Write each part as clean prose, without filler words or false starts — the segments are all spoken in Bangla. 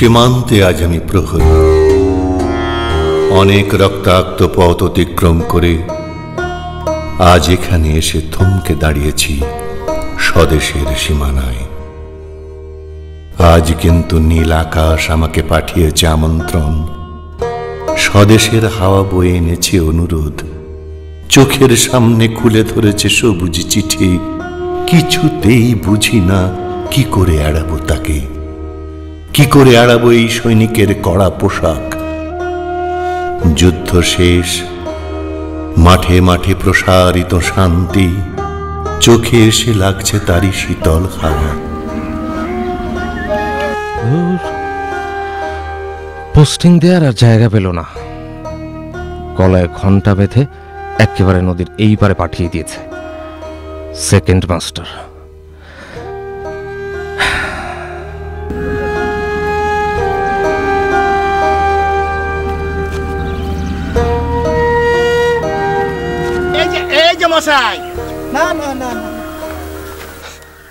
সীমান্তে আজ আমি প্রহরী। অনেক রক্তাক্ত পথ অতিক্রম করে আজ এখানে এসে থমকে দাঁড়িয়েছি স্বদেশের সীমানায়। আজ কিন্তু নীল আকাশ আমাকে পাঠিয়েছে আমন্ত্রণ, স্বদেশের হাওয়া বয়ে এনেছে অনুরোধ, চোখের সামনে খুলে ধরেছে সবুজ চিঠি। কিছুতেই বুঝি না কি করে এড়াবো তাকে, কি করে এড়াবো এই সৈনিকের কড়া পোশাক। যুদ্ধ শেষ, মাঠে মাঠে প্রসারিত শান্তি, চোখে এসে লাগছে তারই শীতল হাওয়া। পোস্টিং দেওয়ার আর জায়গা পেল না, গলায় ঘন্টা বেঁধে একেবারে নদীর এই পারে পাঠিয়ে দিয়েছে সেকেন্ড মাস্টার।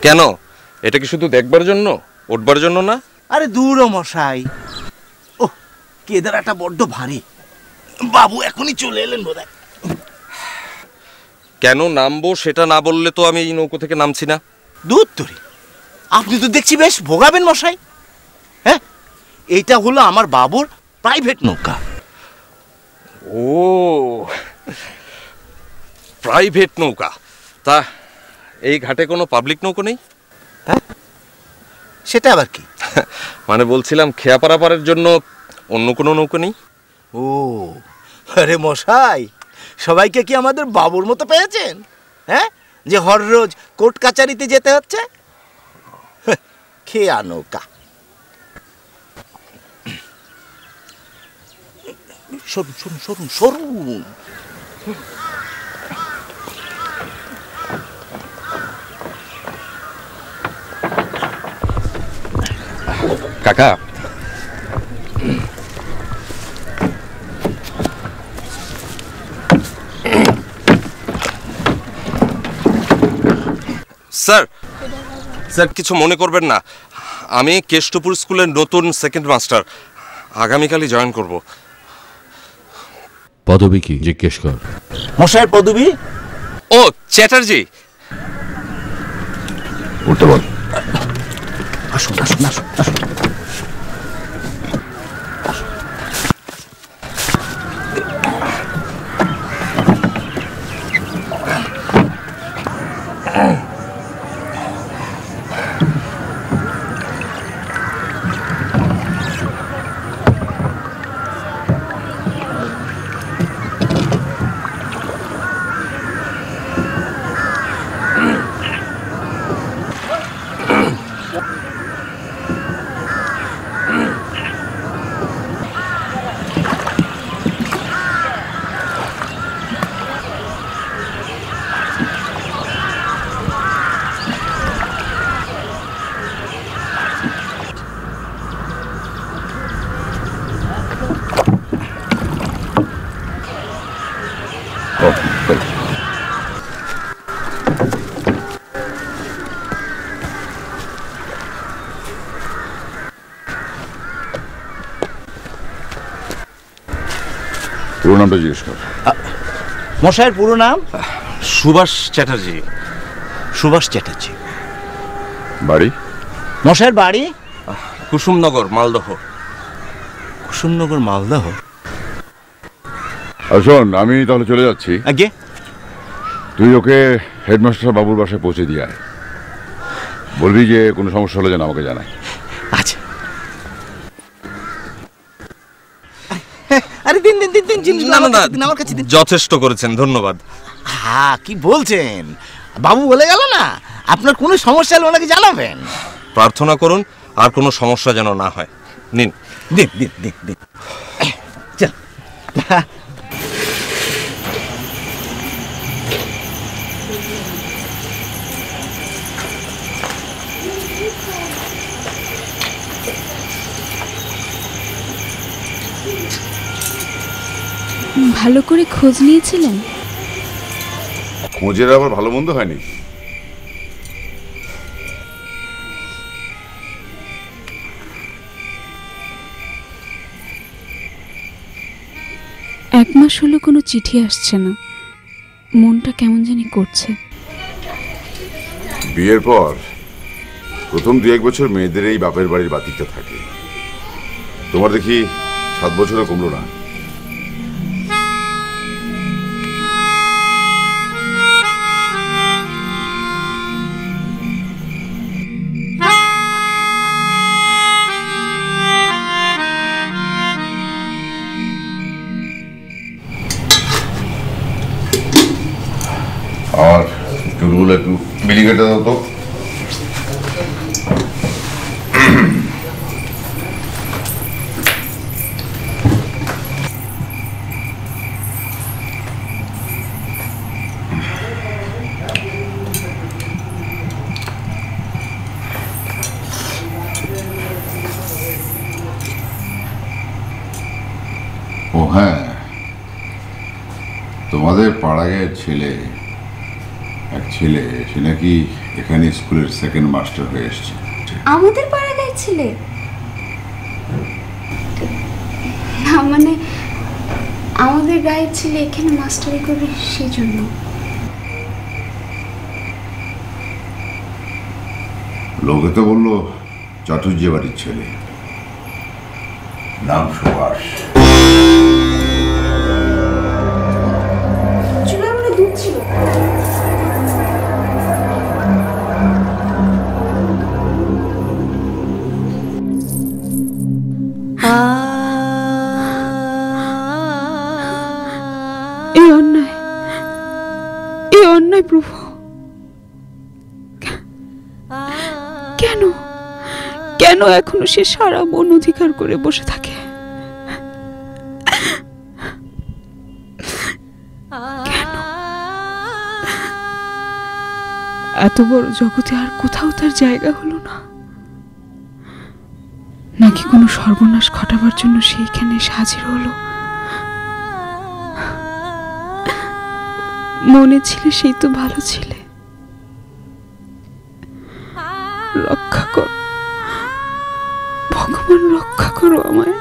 কেন, এটা কি শুধু দেখবার জন্য, উঠবার জন্য না? আরে দূর মশাই, ও কেদারাটা বড্ড ভারী। বাবু এখনই চলে এলেন বোধহয়। কেন নামবো সেটা না বললে তো আমি এই নৌকো থেকে নামছি না। দূর তরি, আপনি তো দেখছি বেশ ভোগাবেন মশাই। হ্যাঁ, এইটা হলো আমার বাবুর প্রাইভেট নৌকা। ও, প্রাইভেট নৌকা? তা এই ঘাটে কোনো পাবলিক নৌকো নেই? হ্যাঁ, সেটা আবার কি? মানে বলছিলাম খেয়া পারাপারের জন্য অন্য কোনো নৌকো নেই? ও আরে মশাই, সবাইকে কি আমাদের বাবুর মতো পেয়েছেন? হ্যাঁ, যে হররোজ কোর্ট কাচারিতে যেতে হচ্ছে। খেয়া নৌকা। সরুন সরুন সরুন সরুন। কাকা, স্যার স্যার কিছু মনে করবেন না, আমি কেষ্টপুর স্কুলের নতুন সেকেন্ড মাস্টার, আগামীকালই জয়েন করব। পদবী কি জিজ্ঞেস কর। মশাইয়ের পদবী? ও চ্যাটার্জি। উঠতে বল। আসুন আসুন আসুন আসুন। পুরো নামটা জিজ্ঞেস কর। মশাইয়ের পুরো নাম? সুভাষ চ্যাটার্জি। সুভাষ চ্যাটার্জি। বাড়ি? মশাইয়ের বাড়ি কুসুমনগর, মালদহ। কুসুমনগর, মালদহ। শোন, আমি তাহলে চলে যাচ্ছি। আগে তুই ওকে হেডমাস্টার বাবুর বাসায় পৌঁছে দিয়ে আয়। বলবি যে কোনো সমস্যা হলে যেন আমাকে জানায়। আচ্ছা। আরে দিন দিন দিন দিন, না না না, আমার কাছে দিন। যথেষ্ট করেছেন, ধন্যবাদ। হ্যাঁ, কি বলছেন? বাবু বলে গেল না আপনার কোনো সমস্যা হলে ওনাকে জানাবেন। প্রার্থনা করুন আর কোনো সমস্যা যেন না হয়। নিন। দিন দিন দিন দিন। চল। ভালো করে খোঁজ নিয়েছিলেন? খোঁজের আবার ভালো মন্দ হয়নি। মাস হলো কোনো চিঠি আসছে না, মনটা কেমন জানি করছে। বিয়ের পর প্রথম 2-1 বছর মেয়েদের এই বাপের বাড়ির বাতিকটা থাকে। তোমার দেখি 7 বছরে কমলো না। আর চুলগুলো একটু বিলি কেটে দাও তো। ও হ্যাঁ, তোমাদের পাড়ায় ছেলে এক ছেলে, সে নাকি এখানে স্কুলের সেকেন্ড মাস্টার হয়ে এসছে। আমাদের পাড়া গায়ের ছেলে? না মানে আমাদের গায়ের ছেলে এখানে মাস্টারি করে সেই জন্য। লোকে তো বললো চাটুর্য বাড়ির ছেলে, নাম সুভাষ। চুলার মনে দুধ ছিল। এই অন্যায় প্রভু, কেন কেন এখনো সে সারা মন অধিকার করে বসে থাকে? কেন এত বড় জগতে আর কোথাও তার জায়গা হলো না? নাকি কোনো সর্বনাশ ঘটাবার জন্য সেইখানে হাজির হলো? মনে ছিলে সেই তো ভালো ছিলে। রক্ষা করো ভগবান, রক্ষা করো আমায়।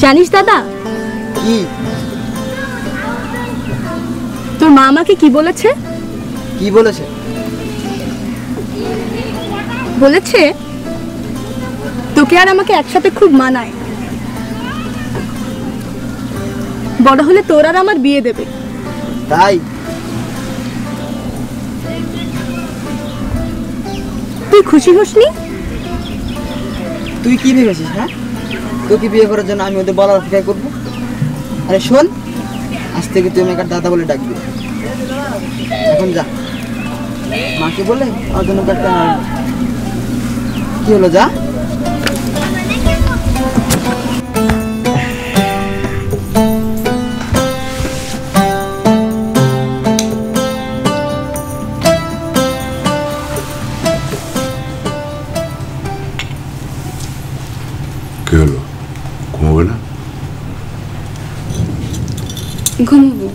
জানিস দাদা কি? তোর মা আমাকে কি বলেছে? কি বলেছে? বলেছে তোকে আর আমাকে একসাথে খুব মানায়, বড় হলে তোর আর আমার বিয়ে দেবে। তাই? তুই খুশি হসনি? তুই কি ভেবেছিস? হ্যাঁ, তোকে বিয়ে করার জন্য আমি ওদের বলার অপেক্ষা করবো? আরে শোন, আজ থেকে তুই আমাকে দাদা বলে ডাকবি। এখন যা, মাকে বলে আমার জন্য একটা কি হলো, যা। কি হলো, ঘুমোবে না? ঘুমবো।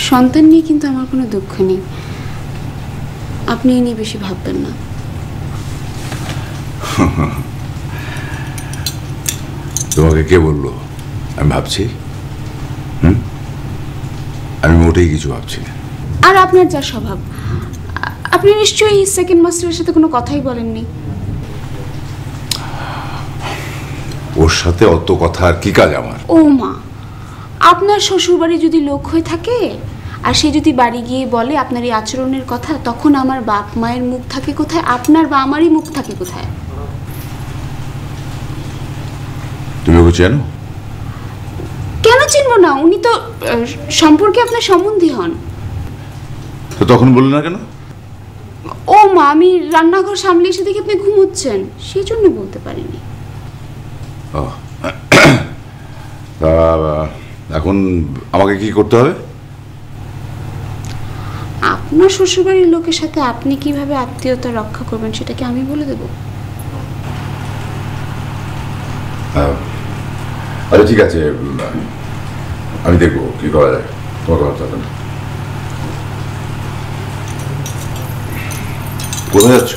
সন্তান নিয়ে কিন্তু আমার কোনো দুঃখ নেই, আপনি এই নিয়ে বেশি ভাববেন না। তোমাকে কে বললো আমি ভাবছি? আমি মোটেই কিছু ভাবছি না। আর আপনার যা স্বভাব, আপনি নিশ্চয়ই সেকেন্ড মাস্টারের সাথে কোনো কথাই বলেননি। ওর সাথে অত কথা আর কি কাজ আমার? ও মা, আপনার শ্বশুর বাড়ি যদি লোক হয়ে থাকে আর সে যদি বাড়ি গিয়ে বলে আপনার এই আচরণের কথা, তখন আমার বাপ মায়ের মুখ থাকে কোথায়, আপনার বা আমারই মুখ থাকে কোথায়? তুমি ওকে চেনো? কেন চিনব না? উনি তো সম্পর্কে আপনার সম্বন্ধী হন। তো তখন বললে না কেন? ও মা, আমি রান্নাঘর সামলে এসে দেখে আপনি ঘুমোচ্ছেন, সেই জন্য বলতে পারিনি। এখন আমাকে কি করতে হবে? আপনার শ্বশুরবাড়ির লোকের সাথে আপনি কিভাবে আত্মীয়তা রক্ষা করবেন সেটা কি আমি বলে দেব? আচ্ছা ঠিক আছে, আমি দেখবো কি করা যায়। তোমাকে ভাবতে হবে না। কোথায় যাচ্ছ?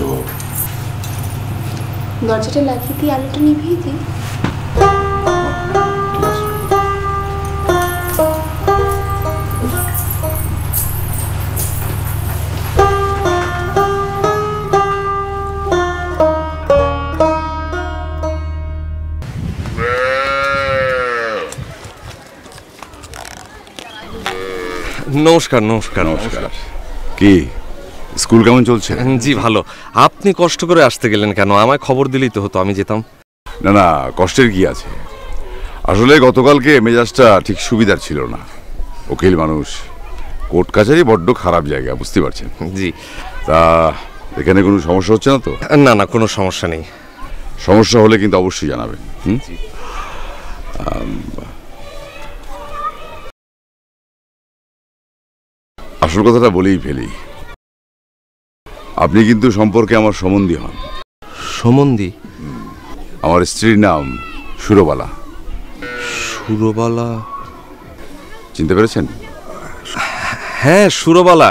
দরজাটা লাগিয়ে দিয়ে আলোটা নিভিয়ে দিই। নমস্কার। নমস্কার। নমস্কার। কি স্কুল কেমন চলছে? জি ভালো। আপনি কষ্ট করে আসতে গেলেন কেন? আমায় খবর দিলেই তো হতো, আমি যেতাম। না না, কষ্টের কি আছে, আসলে গতকালকে মেজাজটা ঠিক সুবিধার ছিল না। উকিল মানুষ, কোর্ট কাছারি বড্ড খারাপ জায়গা, বুঝতে পারছেন? জি। তা এখানে কোনো সমস্যা হচ্ছে না তো? না না, কোনো সমস্যা নেই। সমস্যা হলে কিন্তু অবশ্যই জানাবেন। আসল কথাটা বলেই ফেলি, আপনি কিন্তু সম্পর্কে আমার সম্বন্ধী হন। সম্বন্ধী? আমার স্ত্রীর নাম সুরবালা। সুরবালা? চিনতে পেরেছেন? হ্যাঁ, সুরবালা।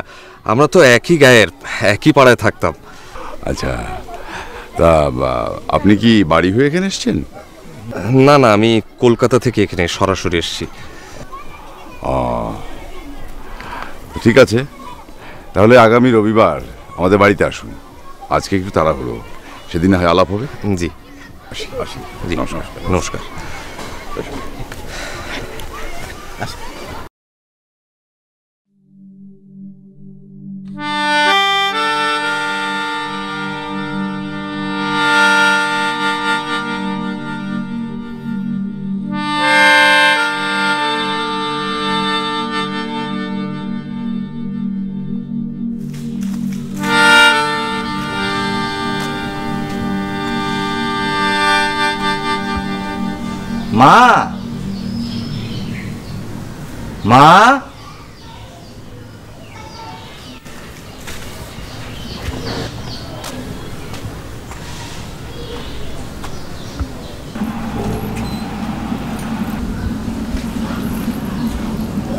আমরা তো একই গায়ের, একই পাড়ায় থাকতাম। আচ্ছা, তা আপনি কি বাড়ি হয়ে এখানে এসছেন? না না, আমি কলকাতা থেকে এখানে সরাসরি এসেছি। ঠিক আছে, তাহলে আগামী রবিবার আমাদের বাড়িতে আসুন। আজকে একটু তাড়াহুড়ো, সেদিন হয় আলাপ হবে। জি। আসি আসি। জি নমস্কার। নমস্কার। মা, মা,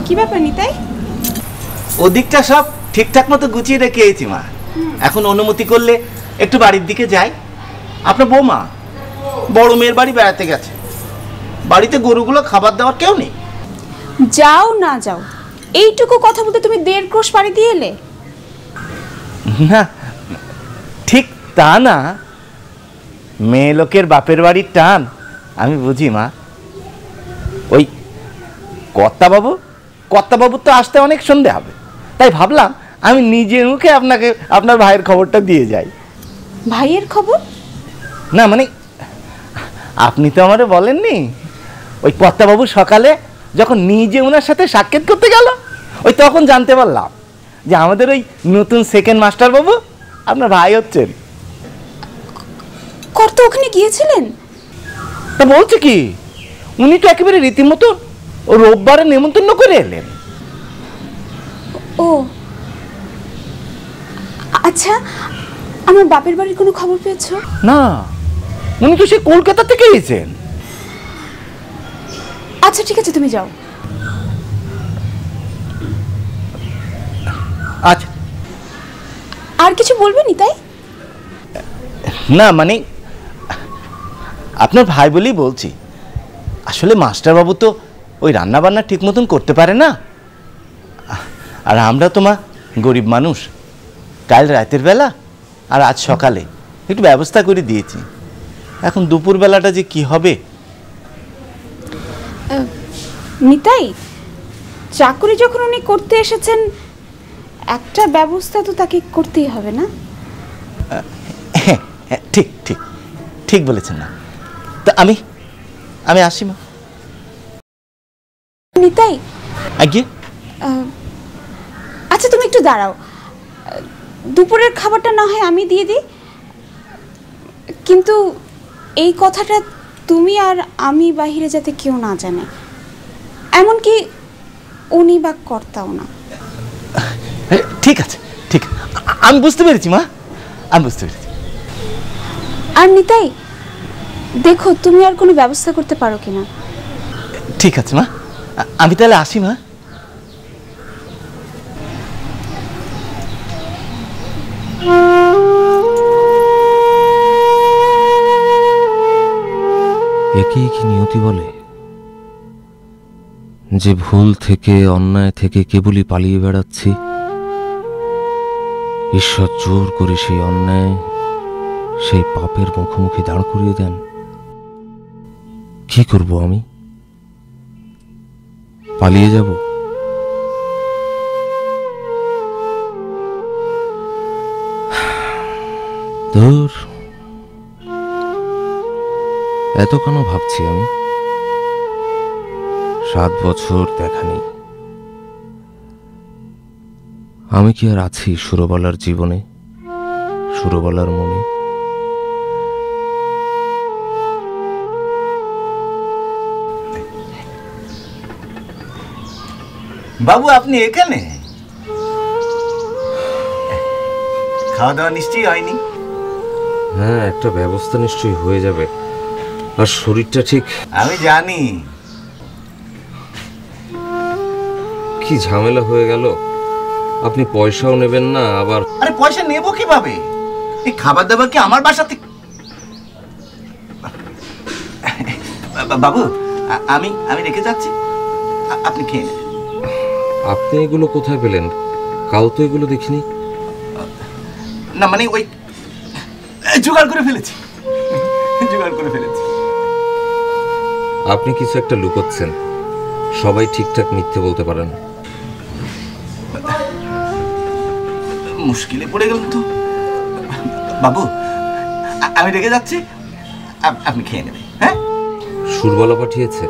কি ব্যাপার নিতাই? ওদিকটা সব ঠিকঠাক মতো গুছিয়ে রেখে এসেছি মা। এখন অনুমতি করলে একটু বাড়ির দিকে যাই। আপনার বৌমা বড় মেয়ের বাড়ি বেড়াতে গেছে, বাড়িতে গরুগুলো খাবার দেওয়ার কেউ নেই। যাও না যাও, এইটুকু কথা বলতে তুমি 1.5 ক্রোশ পাড়ি দিয়ে এলে? না, ঠিক তা না, মেয়ে লোকের বাপের বাড়ির টান আমি বুঝি মা। ওই কর্তাবাবু তো আসতে অনেক সন্ধে হবে, তাই ভাবলাম আমি নিজের মুখে আপনাকে আপনার ভাইয়ের খবরটা দিয়ে যাই। ভাইয়ের খবর? না মানে আপনি তো আমারে বলেননি, ওই কর্তাবাবু সকালে যখন নিজে ওনার সাথে সাক্ষাৎ করতে গেল, ওই তখন জানতে পারলাম যে আমাদের ওই নতুন সেকেন্ড মাস্টার বাবু আপনার ভাই হচ্ছেন। কর্তা ওখানে গিয়েছিলেন? তা বলছে কি, উনি তো একেবারে রীতিমতো রোববারে নেমন্তন্ন করে এলেন। ও আচ্ছা, আমার বাপের বাড়ির কোনো খবর পেয়েছো? না, উনি তো সে কলকাতা থেকে এসেছেন। আচ্ছা ঠিক আছে, তুমি যাও। আচ্ছা, আর কিছু বলবে নিতাই? না মানে আপনার ভাই বলেই বলছি, আসলে মাস্টারবাবু তো ওই রান্না বান্না ঠিক মতন করতে পারে না, আর আমরা তো মা গরিব মানুষ, কাল রাতের বেলা আর আজ সকালে একটু ব্যবস্থা করে দিয়েছি। এখন দুপুর বেলাটা যে কি হবে। নিতাই, চাকরি যখন উনি করতে এসেছেন, একটা ব্যবস্থা তো তাকে করতেই হবে না? হ্যাঁ, ঠিক ঠিক ঠিক বলেছেন না। তো আমি আমি আসি মা। নিতাই, আগে আচ্ছা তুমি একটু দাঁড়াও, দুপুরের খাবারটা না হয় আমি দিয়ে দিই, কিন্তু এই কথাটা তুমি আর আমি বাহিরে যাতে কেউ না জানে, এমনকি উনি বা কর্তাও না। ঠিক আছে, ঠিক, আমি বুঝতে পেরেছি মা, আমি বুঝতে পেরেছি। আর নিতাই, দেখো তুমি আর কোনো ব্যবস্থা করতে পারো কিনা। ঠিক আছে মা, আমি তাহলে আসি মা। একেই কি নিয়তি বলে, যে ভুল থেকে অন্যায় থেকে কেবলই পালিয়ে বেড়াচ্ছি, ঈশ্বর জোর করে সেই অন্যায় সেই পাপের মুখোমুখি দাঁড় করিয়ে দেন। কি করব আমি? পালিয়ে যাব? ধুর, এত কেন ভাবছি আমি? 7 বছর দেখা নেই। আমি কি আর আছি সুরবালার জীবনে, সুরবালার মনে? বাবু আপনি এখানে? খাওয়া দাওয়া নিশ্চয়ই হয়নি? হ্যাঁ, একটা ব্যবস্থা নিশ্চয়ই হয়ে যাবে। আর শরীরটা ঠিক, আমি জানি। কি ঝামেলা হয়ে গেল। আপনি পয়সাও নেবেন না, আবার আরে পয়সা নেব কিভাবে? এই খাবার দাবার কি আমার বাসা থেকে? বাবু আমি আমি রেখে যাচ্ছি, আপনি খেয়ে নেবেন। আপনি এগুলো কোথায় পেলেন? কাল তো এগুলো দেখিনি। না মানে ওই জোগাড় করে ফেলেছি, জোগাড় করে ফেলেছি। আপনি কিছু একটা লুকোচ্ছেন। সবাই ঠিকঠাক মিথ্যে বলতে পারেন। মুশকিলে পড়ে গেলাম তো। বাবু আমি রেখে যাচ্ছি, আপনি খেয়ে নেবেন। হ্যাঁ, সুরবালা পাঠিয়েছে?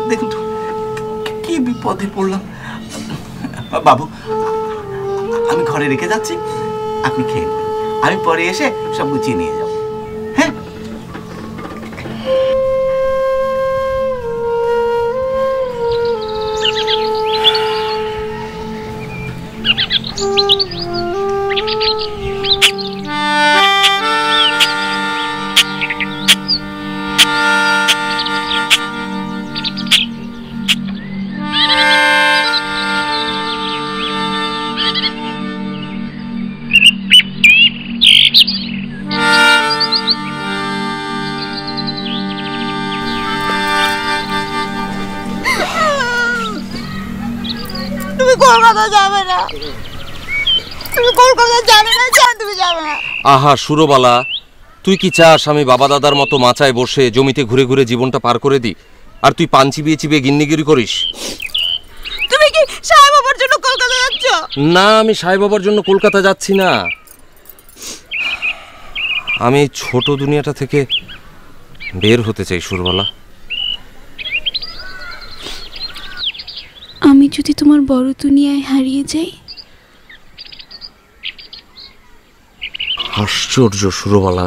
দেখুন তো কি বিপদে পড়লাম। বাবু আমি ঘরে রেখে যাচ্ছি, আপনি খেয়ে নেবেন। আমি পরে এসে সব গুছিয়ে নিয়ে যাব। হ্যাঁ, কলকাতা যাবে না, তুমি কলকাতা যাবে না, তুমি যাবে না। আহা সুরবালা, তুই কি চাস আমি বাবা দাদার মতো মাচায় বসে জমিতে ঘুরে ঘুরে জীবনটা পার করে দিই, আর তুই পান চিবিয়ে চিবিয়ে গিন্নিগিরি করিস? তুমি কি সাহেব বাবার জন্য কলকাতা যাচ্ছ? না, আমি সাহেব বাবার জন্য কলকাতা যাচ্ছি না। আমি ছোট দুনিয়াটা থেকে বের হতে চাই সুরবালা। আমি যদি তোমার বড় দুনিয়ায় হারিয়ে যাই? আশ্চর্য সুরবালা,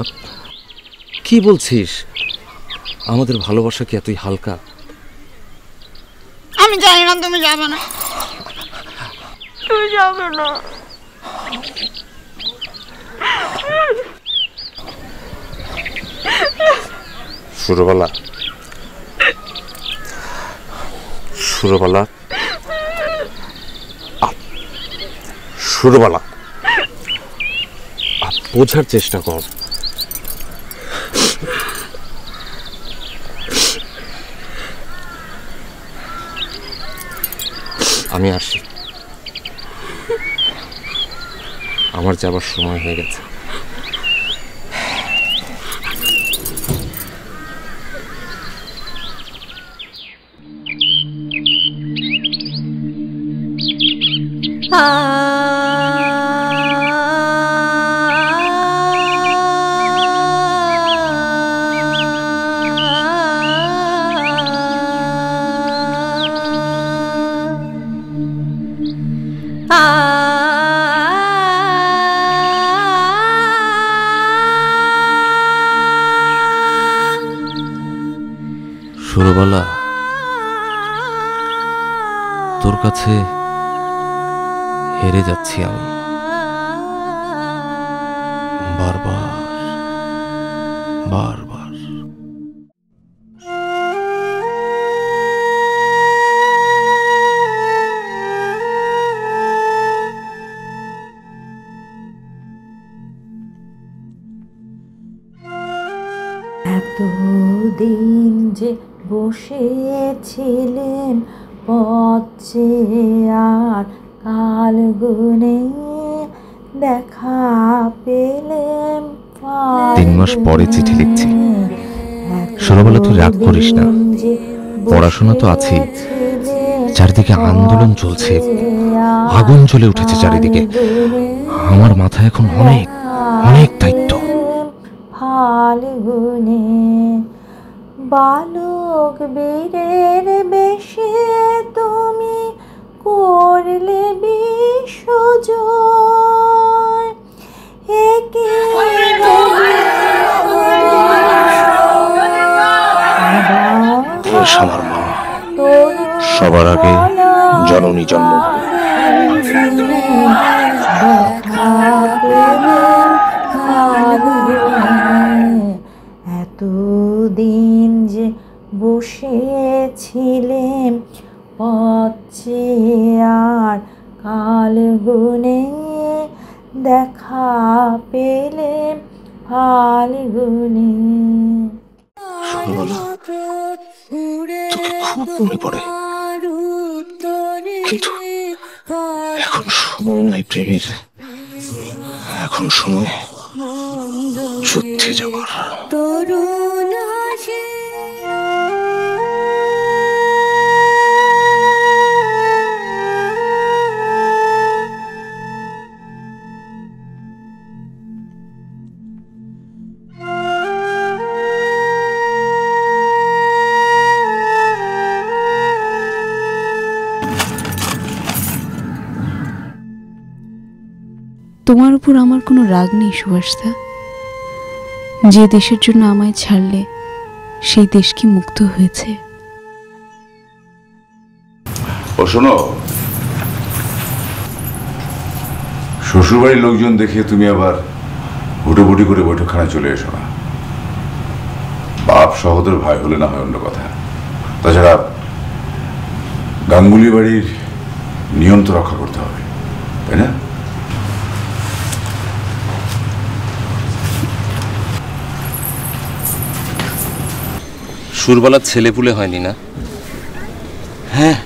কি বলছিস? আমাদের ভালোবাসা কি এতই হালকা? আমি জানি না তুমি যাবে না, তুমি যাবে না। সুরবালা, সুরবালা, সুরবালা, বোঝার চেষ্টা কর। আমি আসি, আমার যাবার সময় হয়ে গেছে। সুরবালা, তোর কাছে হেরে যাচ্ছি আমি বারবার বারবার। এতদিন যে বসেছিলেন পথে আর কাল গুনে দেখা পেলেন। 3 মাস পরে চিঠি লিখছি। সুরবালা, তুই রাগ করিস না, পড়াশোনা তো আছেই, চারিদিকে আন্দোলন চলছে, আগুন জ্বলে উঠেছে চারিদিকে। আমার মাথায় এখন অনেক অনেক দায়িত্ব। ফাল্গুনে বালক বীরের বেশে তুমি করলে বিশ্বজয়। আমার মা সবার আগে জননী জন্মভূমি। এতদিন যে বসেছিলেন পথে আর কাল গুনে দেখা পেলেন ফাল্গুনে। তোকে খুব মনে পড়ে, কিন্তু এখন সময় নাই প্রেমের, এখন সময় যুদ্ধে যাবার। তোমার উপর আমার কোনো রাগ নেই সুভাষদা। যে দেশের জন্য আমায় ছাড়লে সেই দেশ কি মুক্ত হয়েছে? ও শোনো, শ্বশুরবাড়ির লোকজন দেখে তুমি আবার হুটোপুটি করে বৈঠকখানায় চলে এসো না। বাপ সহোদর ভাই হলে না হয় অন্য কথা, তাছাড়া গাঙ্গুলি বাড়ির নিয়ম তো রক্ষা করতে হবে, তাই না? সুরবালার ছেলেপুলে হয়নি না? হ্যাঁ,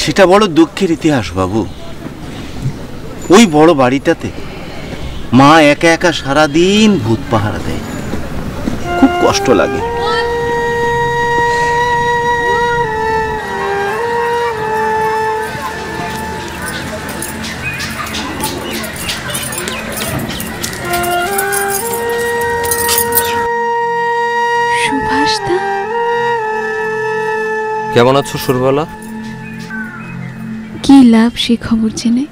সেটা বড় দুঃখের ইতিহাস বাবু। ওই বড় বাড়িটাতে মা একা একা সারাদিন ভূত পাহারা দেয়, খুব কষ্ট লাগে। সুভাষদা, কেমন আছো সুরবালা? কি লাভ সে খবর জেনে?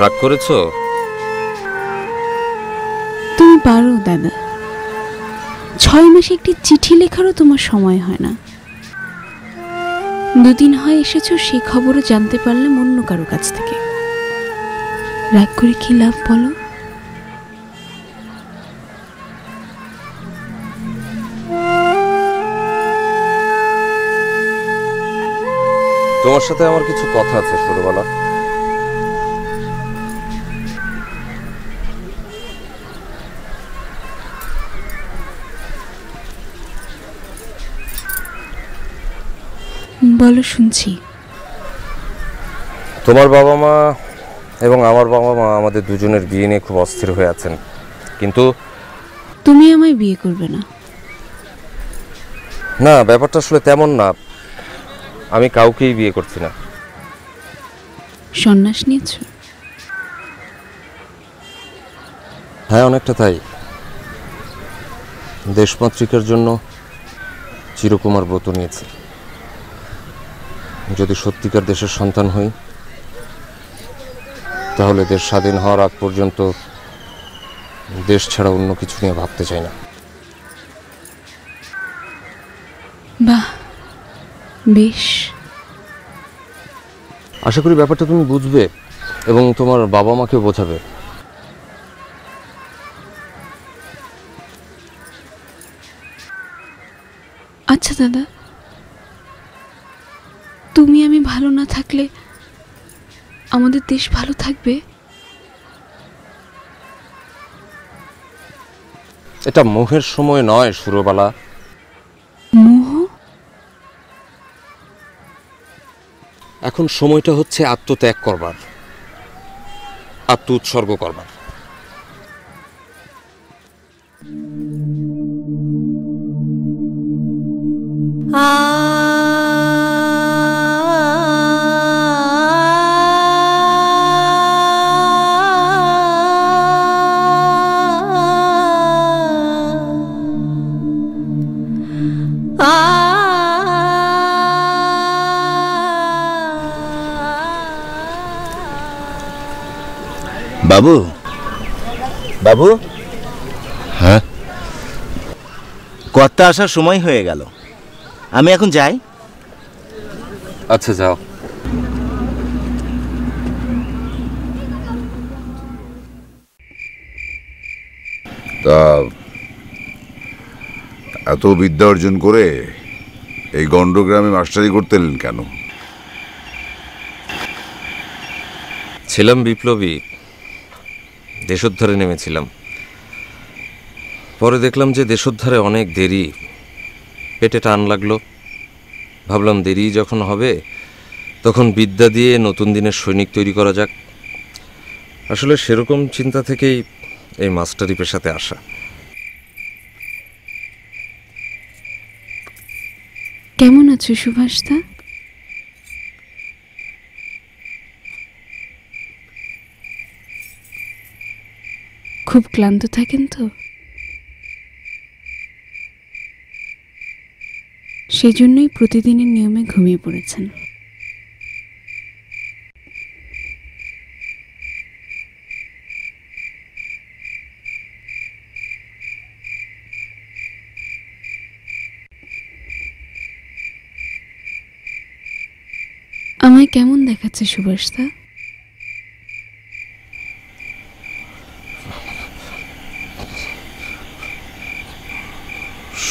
রাগ করেছো? তুমি পারো দাদা, 6 মাসে একটি চিঠি লেখারও তোমার সময় হয় না। 2 দিন হয় এসেছো, সেই খবরও জানতে পারলাম অন্য কারো কাছ থেকে। রাগ করে কি লাভ বলো? তোমার সাথে আমার কিছু কথা আছে সুরবালা। বলো, শুনছি। তোমার বাবা মা এবং আমার বাবা মা আমাদের দুজনের বিয়ে নিয়ে খুব অস্থির হয়ে আছেন, কিন্তু তুমি আমায় বিয়ে করবে না? না, ব্যাপারটা আসলে তেমন না। আমি কাউকেই বিয়ে করছি না। সন্ন্যাস নিয়েছ? হ্যাঁ, অনেকটা তাই। দেশমাতৃকার জন্য চিরকুমার ব্রত নিয়েছি। যদি সত্যিকার দেশের সন্তান হই, তাহলে দেশ স্বাধীন হওয়ার আগ পর্যন্ত দেশ ছাড়া অন্য কিছু নিয়ে ভাবতে চাই না। বাহ, বেশ। আশা করি ব্যাপারটা তুমি বুঝবে এবং তোমার বাবা মাকে বোঝাবে। আচ্ছা দাদা, তুমি আমি ভালো না থাকলে আমাদের দেশ ভালো থাকবে? এটা মোহের সময় নয় সুরবালা। মোহ? এখন সময়টা হচ্ছে আত্মত্যাগ করবার, আত্ম উৎসর্গ করবার। বাবু, বাবু, হ্যাঁ, কর্তা আসার সময় হয়ে গেল, আমি এখন যাই। আচ্ছা, যাও। তা এত বিদ্যা অর্জন করে এই গণ্ডগ্রামে মাস্টারি করতে এলেন কেন? ছিলাম বিপ্লবী, দেশোদ্ধারে নেমেছিলাম। পরে দেখলাম যে দেশোদ্ধারে অনেক দেরি, পেটে টান লাগলো। ভাবলাম দেরি যখন হবে তখন বিদ্যা দিয়ে নতুন দিনের সৈনিক তৈরি করা যাক। আসলে সেরকম চিন্তা থেকেই এই মাস্টারি পেশাতে আসা। কেমন আছো সুভাষদা? খুব ক্লান্ত থাকেন তো, সেজন্যই প্রতিদিনের নিয়মে ঘুমিয়ে পড়েছেন। আমায় কেমন দেখাচ্ছে সুভাষদা?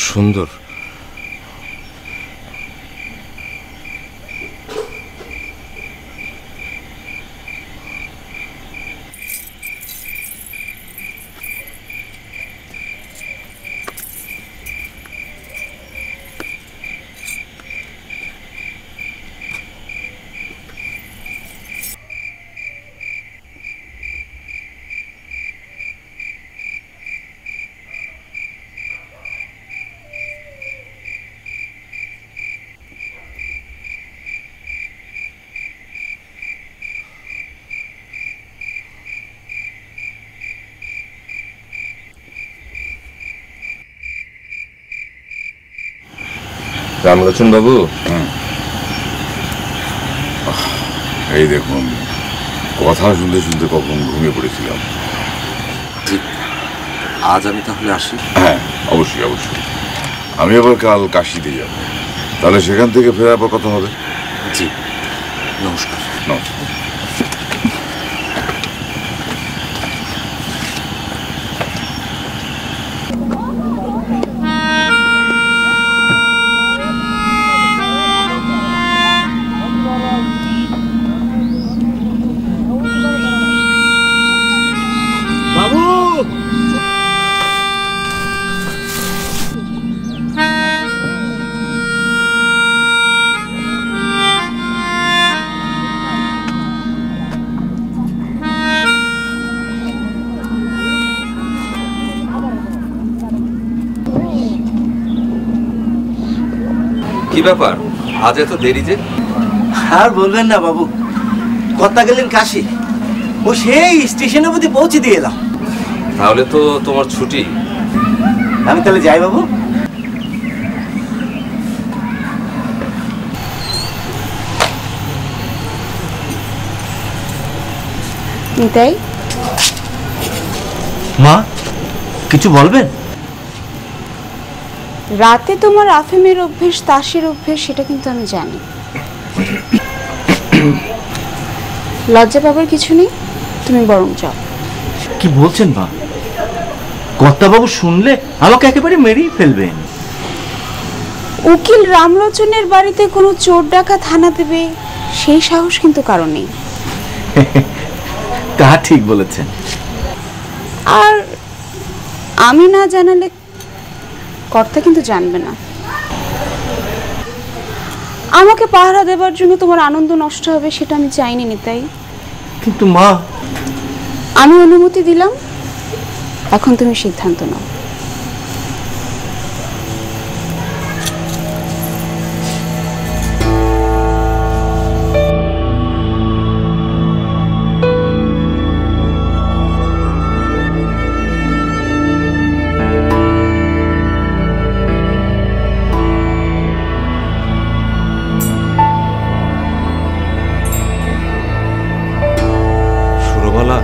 সুন্দর। রামলোচন বাবু, এই দেখুন, কথা শুনতে শুনতে কখন ঘুমিয়ে পড়েছিলাম। আজ আমি তাহলে আসি? হ্যাঁ, অবশ্যই অবশ্যই। আমি আবার কাল কাশিতে যাব, তাহলে সেখান থেকে ফেরার পর কথা হবে। জি, নমস্কার। নমস্কার। কি ব্যাপার, আজ এত দেরি যে? আর বলবেন না বাবু, কথা গেলেন কাশি, ও সেই স্টেশন অবধি পৌঁছে দিয়ে এলাম। তাহলে তো তোমার ছুটি। আমি তাহলে যাই বাবু। নিতাই, মা কিছু বলবেন? রাতে তোমার আফিমের অভ্যেস, তাসের অভ্যেস, সেটা কিন্তু আমি জানি। লজ্জা পাবার কিছু নেই, তুমি বরং যাও। কি বলছেন মা? কর্তাবাবু শুনলে আমাকে একেবারে মেরেই ফেলবেন। উকিল রামলোচনের বাড়িতে কোনো চোর ডাকাত হানা দেবে সেই সাহস কিন্তু কারো নেই। তা ঠিক বলেছেন। আর আমি না জানালে কর্তা কিন্তু জানবে না। আমাকে পাহারা দেবার জন্য তোমার আনন্দ নষ্ট হবে সেটা আমি চাইনি নিতাই। কিন্তু মা, আমি অনুমতি দিলাম, এখন তুমি সিদ্ধান্ত নাও। সুরবালা,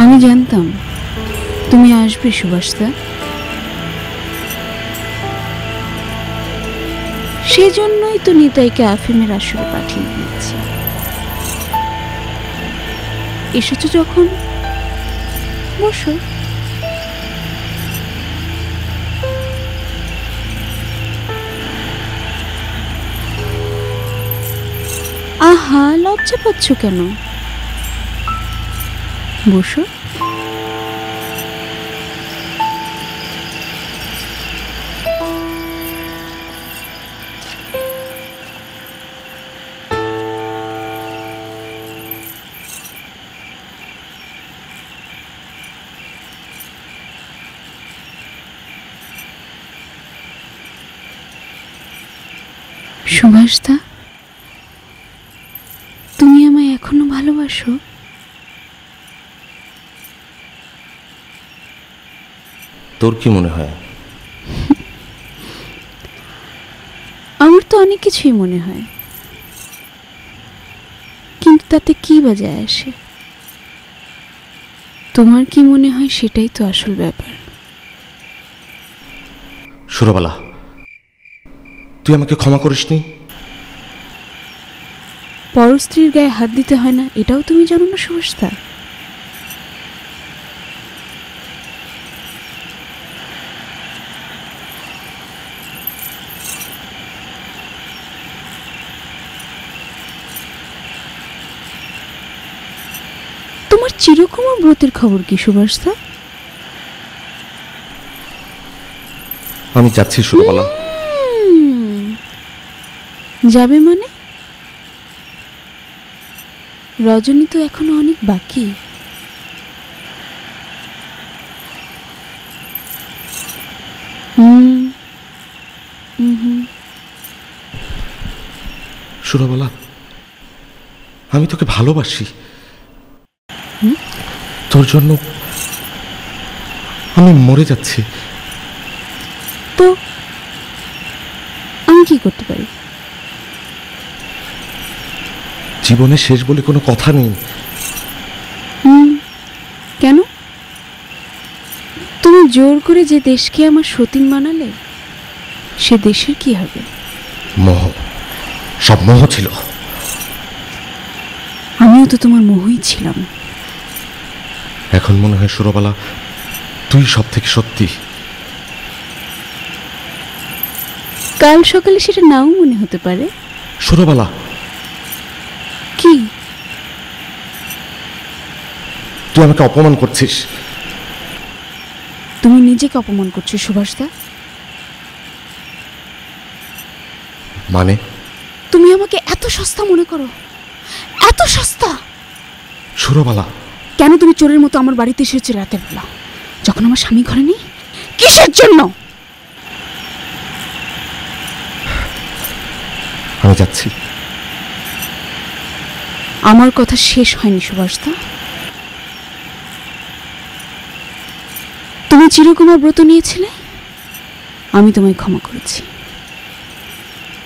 আমি জানতাম তুমি আসবে সুভাষদা, সেজন্যই তো নিতাইকে আফিমের আসরে পাঠিয়ে দিয়েছি। এসেছো যখন বসো। আহা, লজ্জা পাচ্ছ কেন? বসো। সুভাষদা, তুমি আমায় এখনো ভালোবাসো? তোর কি মনে হয়? আমার তো অনেক কিছুই মনে হয়, কিন্তু তাতে কি বা যায় আসে? তোমার কি মনে হয় সেটাই তো আসল ব্যাপার। সুরবালা, তুই আমাকে ক্ষমা করিসনি? পরস্ত্রীর গায়ে হাত দিতে হয় না, এটাও তুমি জানো না সুভাষদা? তোমার চিরকুমার ব্রতের খবর কি সুভাষদা? আমি যাচ্ছি সুরবালা। যাবে মানে? রজনী তো এখনো অনেক বাকি। সুরবালা, আমি তোকে ভালোবাসি। তোর জন্য আমি মরে যাচ্ছি। তো আমি কি করতে পারি? জীবনে শেষ বলে কোনো কথা নেই। কেন? তুমি জোর করে যে দেশকে আমার সতীন বানালে, সে দেশের কি হবে? মোহ, সব মোহ ছিল। আমিও তো তোমার মোহই ছিলাম। এখন মনে হয় সুরবালা তুই সব থেকে সত্যি। কাল সকালে সেটা নাও মনে হতে পারে। সুরবালা, কি তুই আমাকে অপমান করছিস? তুমি নিজেকে অপমান করছো সুভাষদা। মানে? তুমি আমাকে এত সস্তা মনে করো? এত সস্তা? সুরবালা, কেন তুমি চোরের মতো আমার বাড়িতে এসেছো রাতের বেলা, যখন আমার স্বামী ঘরে নেই? কিসের জন্য? আমি যাচ্ছি। আমার কথা শেষ হয়নি সুভাষদা। তুমি চিরকুমার ব্রত নিয়েছিলে, আমি তোমায় ক্ষমা করেছি।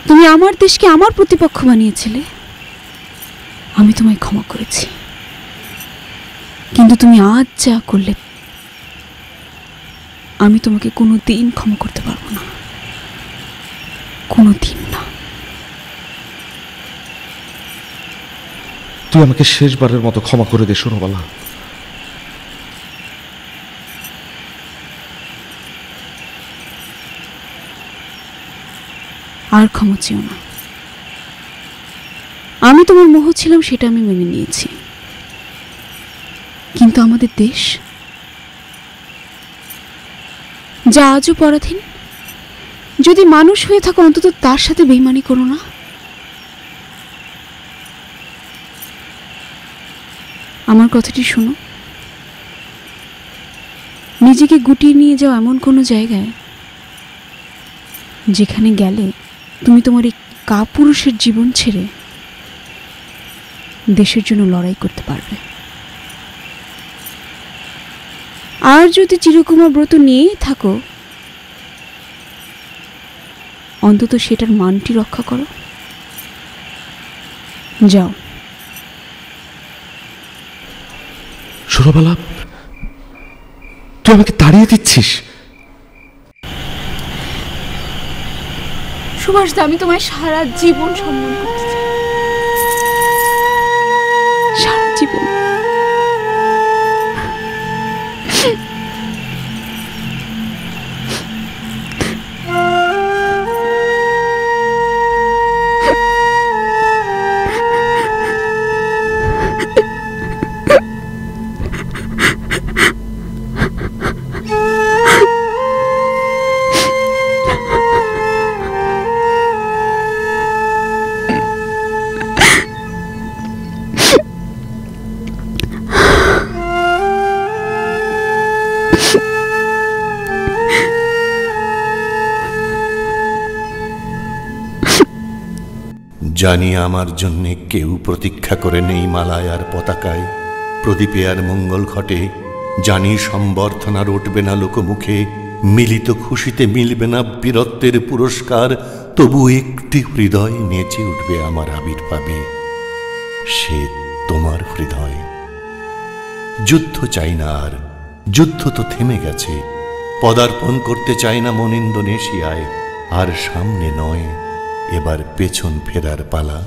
তুমি আমার দেশকে আমার প্রতিপক্ষ বানিয়েছিলে, আমি তোমায় ক্ষমা করেছি। কিন্তু তুমি আজ যা করলে, আমি তোমাকে কোনো দিন ক্ষমা করতে পারবো না, কোনো দিন না। তুই আমাকে শেষবারের মতো ক্ষমা করে দে সুরবালা। আর ক্ষমা চেও না। আমি তোমার মোহ ছিলাম, সেটা আমি মেনে নিয়েছি। কিন্তু আমাদের দেশ যা আজও পরাধীন, যদি মানুষ হয়ে থাকো অন্তত তার সাথে বেইমানি করো না। আমার কথাটি শোনো। নিজেকে গুটিয়ে নিয়ে যাও এমন কোনো জায়গায় যেখানে গেলে তুমি তোমার এই কাপুরুষের জীবন ছেড়ে দেশের জন্য লড়াই করতে পারবে। আর যদি চিরকুমার ব্রত নিয়েই থাকো, অন্তত সেটার মানটি রক্ষা করো। যাও। সুরবালা, তুই আমাকে তাড়িয়ে দিচ্ছিস? সুভাষদা, আমি তোমায় সারা জীবন সম্মান করতে চাই, সারা জীবন। জানি আমার জন্যে কেউ প্রতীক্ষা করে নেই মালায়ার পতাকায়, প্রদীপে আর মঙ্গল ঘটে। জানি সম্বর্ধনা রটবে না লোকমুখে, মিলিত খুশিতে মিলবে না বীরত্বের পুরস্কার। তবু একটি হৃদয় নেচে উঠবে আমার আবির্ভাবে, সে তোমার হৃদয়। যুদ্ধ চাই না আর, যুদ্ধ তো থেমে গেছে। পদার্পণ করতে চাই না মন ইন্দোনেশিয়ায়, আর সামনে নয়, এবার পেছন ফেরার পালা।